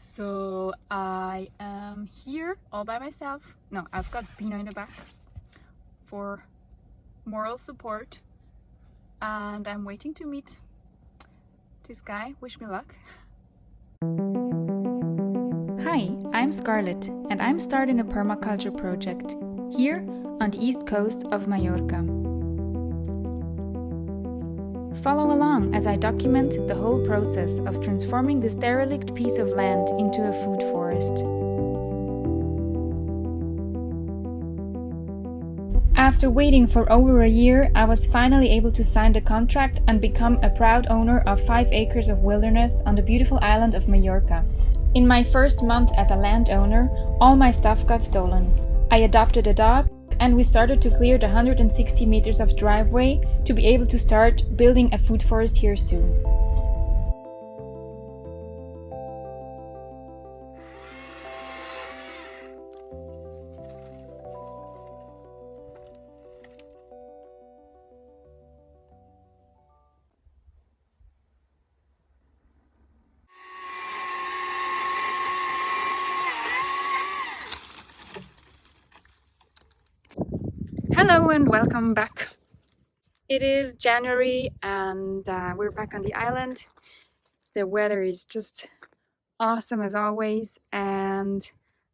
So I am here all by myself. No, I've got Bina in the back for moral support, and I'm waiting to meet this guy. Wish me luck. Hi, I'm Scarlett, and I'm starting a permaculture project here on the east coast of Mallorca. Follow along as I document the whole process of transforming this derelict piece of land into a food forest. After waiting for over a year, I was finally able to sign the contract and become a proud owner of 5 acres of wilderness on the beautiful island of Mallorca. In my first month as a landowner, all my stuff got stolen. I adopted a dog, and we started to clear the 160 meters of driveway to be able to start building a food forest here soon. Hello and welcome back. It is January and we're back on the island. The weather is just awesome as always, and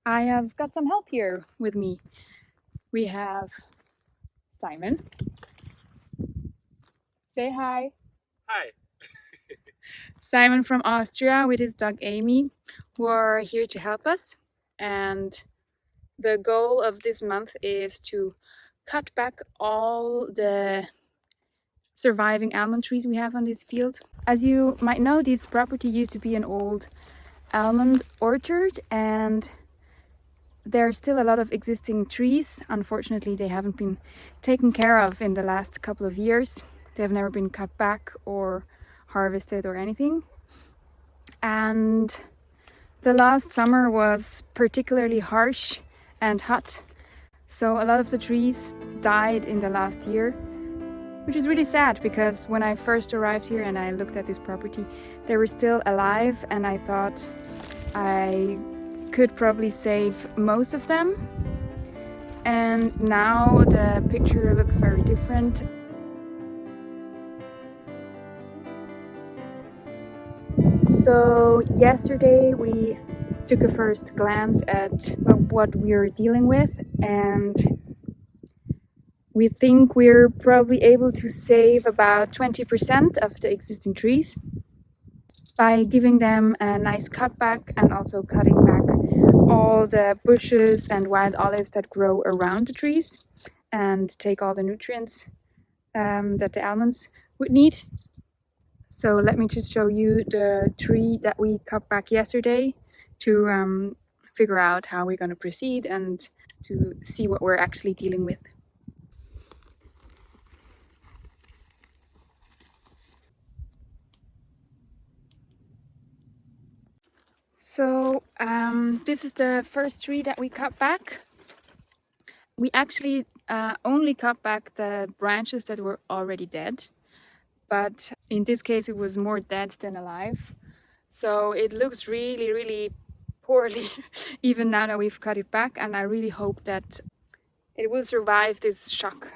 I have got some help here with me. We have Simon. Say hi. Hi. Simon from Austria with his dog Amy, who are here to help us. And the goal of this month is to cut back all the surviving almond trees we have on this field. As you might know, this property used to be an old almond orchard, and there are still a lot of existing trees. Unfortunately, they haven't been taken care of in the last couple of years. They have never been cut back or harvested or anything. And the last summer was particularly harsh and hot. So a lot of the trees died in the last year, which is really sad because when I first arrived here and I looked at this property, they were still alive, and I thought I could probably save most of them. And now the picture looks very different. So yesterday we took a first glance at what we're dealing with, and we think we're probably able to save about 20% of the existing trees by giving them a nice cutback and also cutting back all the bushes and wild olives that grow around the trees and take all the nutrients that the almonds would need. So let me just show you the tree that we cut back yesterday to figure out how we're going to proceed and to see what we're actually dealing with. So this is the first tree that we cut back. We actually only cut back the branches that were already dead, but in this case it was more dead than alive. So it looks really poorly even now that we've cut it back, and I really hope that it will survive this shock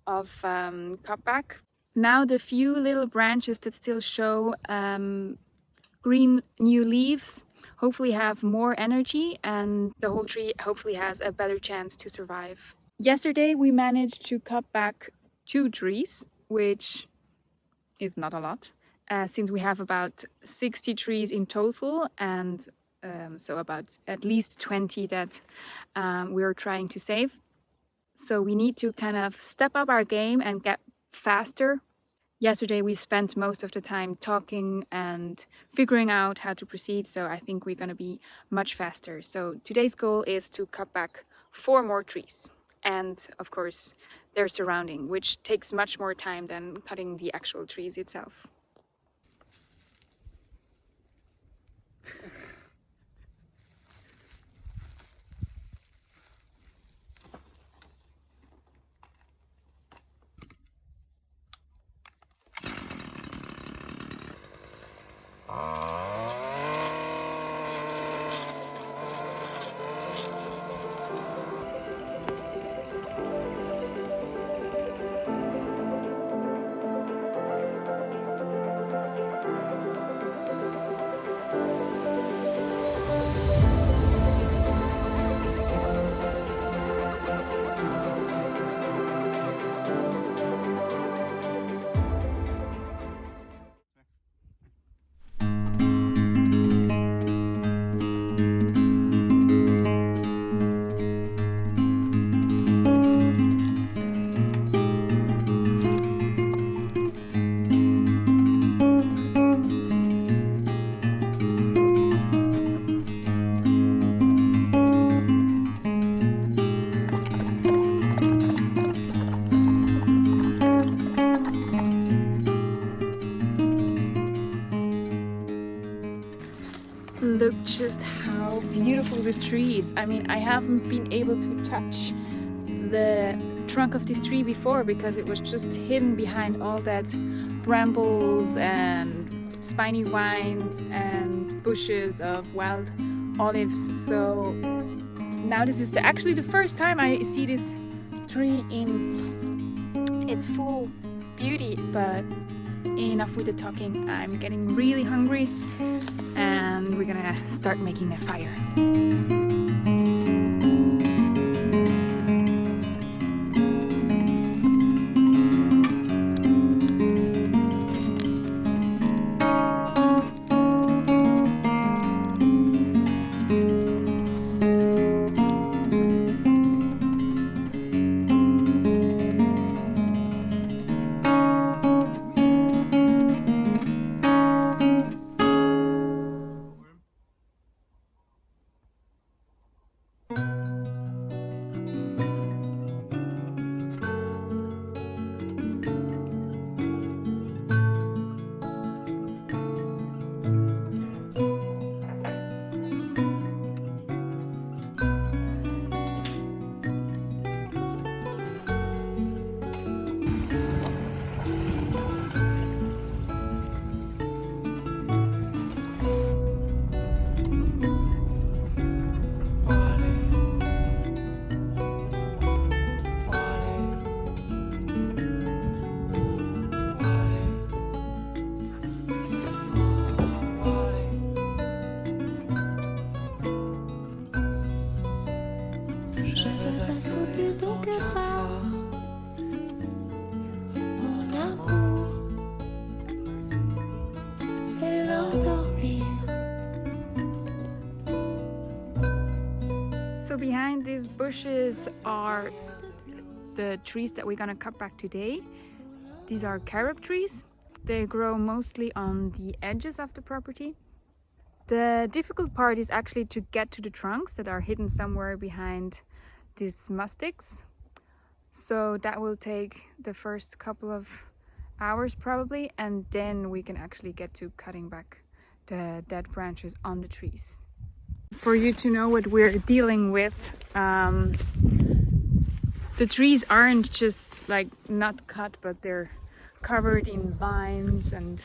of cutback. Now the few little branches that still show green new leaves hopefully have more energy, and the whole tree hopefully has a better chance to survive. Yesterday we managed to cut back 2 trees, which is not a lot, since we have about 60 trees in total, and so about at least 20 that we're trying to save. So we need to kind of step up our game and get faster. Yesterday we spent most of the time talking and figuring out how to proceed, so I think we're going to be much faster. So today's goal is to cut back 4 more trees, and of course their surrounding, which takes much more time than cutting the actual trees itself. just how beautiful this tree is. I mean, I haven't been able to touch the trunk of this tree before because it was just hidden behind all that brambles and spiny vines and bushes of wild olives. So now this is actually the first time I see this tree in its full beauty, but enough with the talking. I'm getting really hungry and we're gonna start making a fire. So behind these bushes are the trees that we're gonna cut back today. These are carob trees. They grow mostly on the edges of the property. The difficult part is actually to get to the trunks that are hidden somewhere behind these mustics. So that will take the first couple of hours probably, and then we can actually get to cutting back the dead branches on the trees. For you to know what we're dealing with, the trees aren't just like not cut, but they're covered in vines and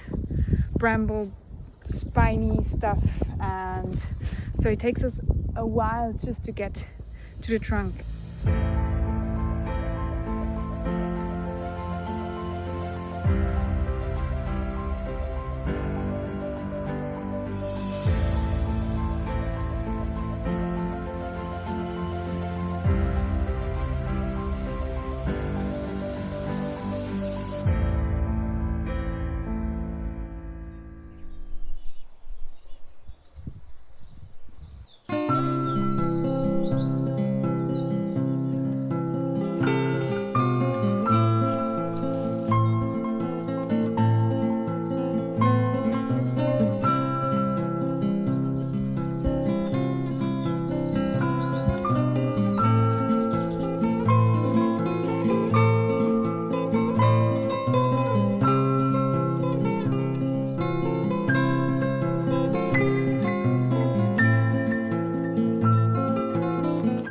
bramble, spiny stuff, and so it takes us a while just to get to the trunk.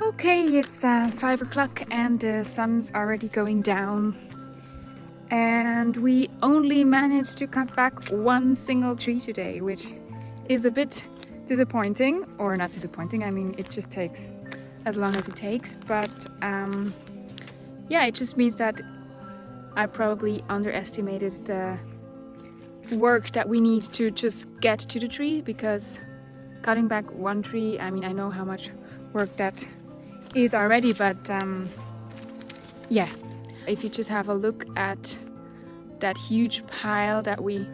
Okay, it's 5 o'clock and the sun's already going down, and we only managed to cut back one single tree today, which is a bit disappointing, or not disappointing, I mean it just takes as long as it takes, but yeah, it just means that I probably underestimated the work that we need to just get to the tree, because cutting back one tree, I mean I know how much work that is already, but yeah, if you just have a look at that huge pile that we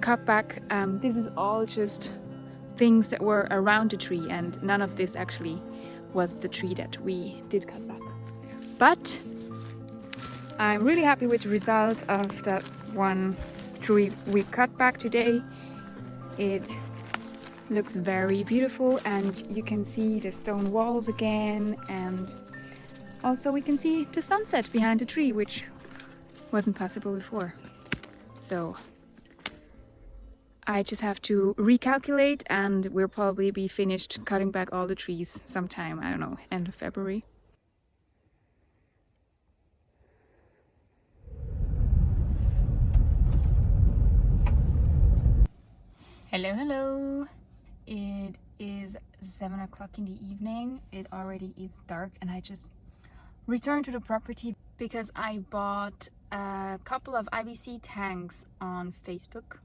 cut back, this is all just things that were around the tree, and none of this actually was the tree that we did cut back. But I'm really happy with the result of that one tree we cut back today. It looks very beautiful, and you can see the stone walls again, and also we can see the sunset behind the tree, which wasn't possible before. So I just have to recalculate, and we'll probably be finished cutting back all the trees sometime, I don't know, end of February. Hello, hello! It is 7 o'clock in the evening. It already is dark, and I just returned to the property because I bought a couple of IBC tanks on Facebook,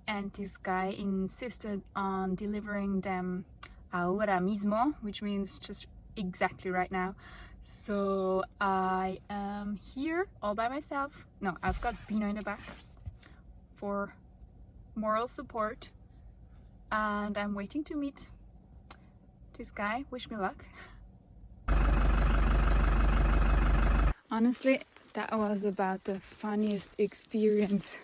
and this guy insisted on delivering them ahora mismo, which means just exactly right now. So I am here all by myself. No, I've got Pino in the back for moral support, and I'm waiting to meet this guy. Wish me luck. Honestly, that was about the funniest experience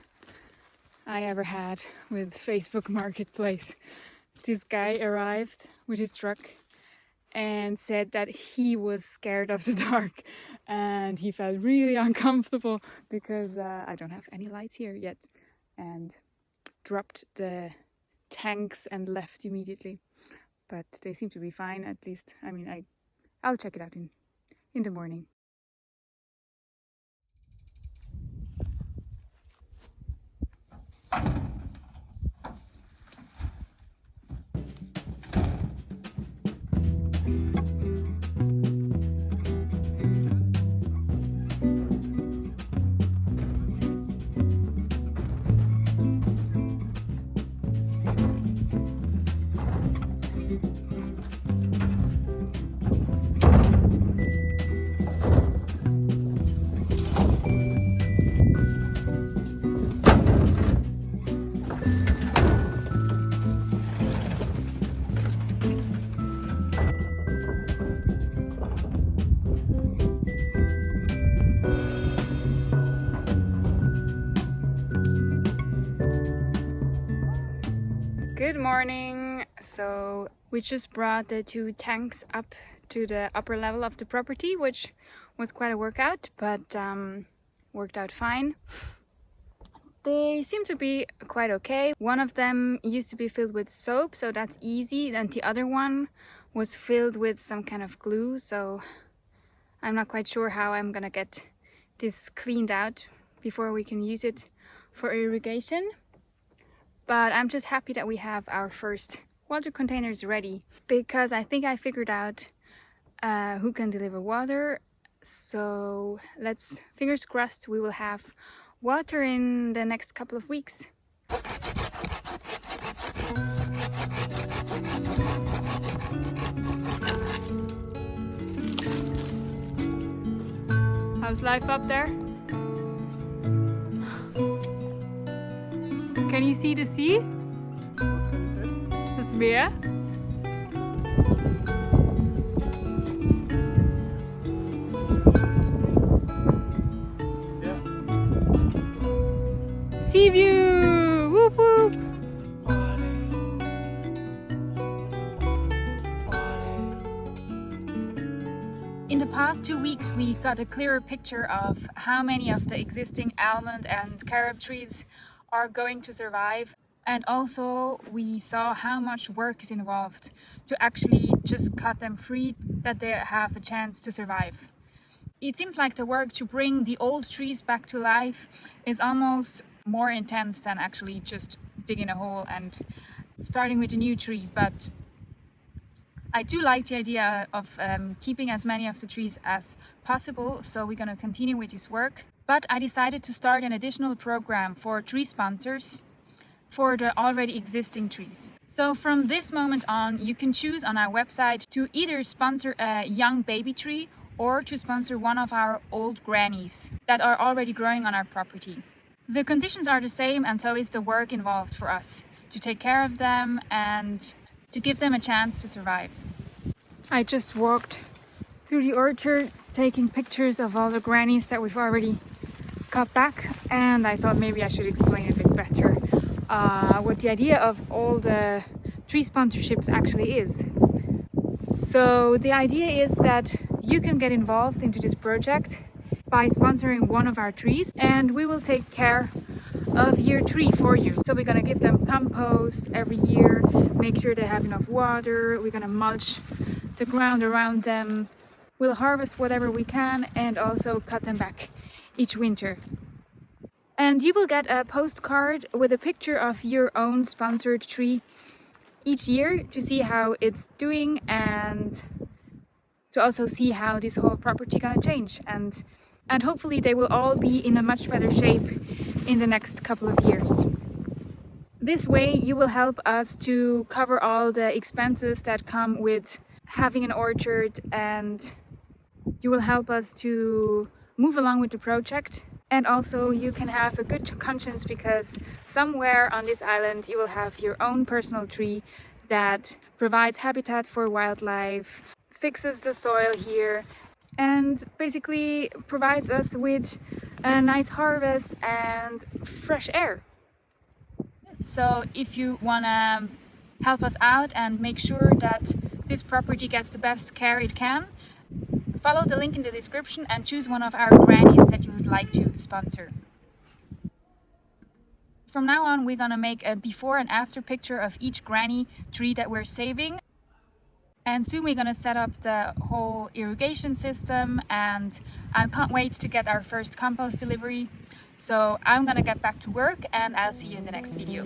I ever had with Facebook Marketplace. This guy arrived with his truck and said that he was scared of the dark and he felt really uncomfortable because I don't have any lights here yet, and dropped the tanks and left immediately. But they seem to be fine, at least. I mean, I'll check it out in the morning. Good morning! So we just brought the 2 tanks up to the upper level of the property, which was quite a workout, but worked out fine. They seem to be quite okay. One of them used to be filled with soap, so that's easy, and the other one was filled with some kind of glue, so I'm not quite sure how I'm gonna get this cleaned out before we can use it for irrigation. But I'm just happy that we have our first water containers ready, because I think I figured out who can deliver water. So let's, fingers crossed, we will have water in the next couple of weeks. How's life up there? Can you see the sea? Das Meer? Yeah. Sea view! Whoop whoop! In the past 2 weeks we got a clearer picture of how many of the existing almond and carob trees are going to survive, and also we saw how much work is involved to actually just cut them free, that they have a chance to survive. It seems like the work to bring the old trees back to life is almost more intense than actually just digging a hole and starting with a new tree, but I do like the idea of keeping as many of the trees as possible, so we're going to continue with this work. But I decided to start an additional program for tree sponsors for the already existing trees. So from this moment on, you can choose on our website to either sponsor a young baby tree or to sponsor one of our old grannies that are already growing on our property. The conditions are the same, and so is the work involved for us to take care of them and to give them a chance to survive. I just walked through the orchard taking pictures of all the grannies that we've already cut back, and I thought maybe I should explain a bit better what the idea of all the tree sponsorships actually is. So the idea is that you can get involved into this project by sponsoring one of our trees, and we will take care of year 3 for you. So we're gonna give them compost every year, make sure they have enough water, we're gonna mulch the ground around them, we'll harvest whatever we can and also cut them back each winter. And you will get a postcard with a picture of your own sponsored tree each year to see how it's doing and to also see how this whole property gonna change. And hopefully they will all be in a much better shape in the next couple of years. This way you will help us to cover all the expenses that come with having an orchard, and you will help us to move along with the project. And also you can have a good conscience because somewhere on this island you will have your own personal tree that provides habitat for wildlife, fixes the soil here, and basically provides us with a nice harvest and fresh air. So if you want to help us out and make sure that this property gets the best care it can, follow the link in the description and choose one of our grannies that you would like to sponsor. From now on we're gonna make a before and after picture of each granny tree that we're saving. And soon we're gonna set up the whole irrigation system, and I can't wait to get our first compost delivery. So I'm gonna get back to work and I'll see you in the next video.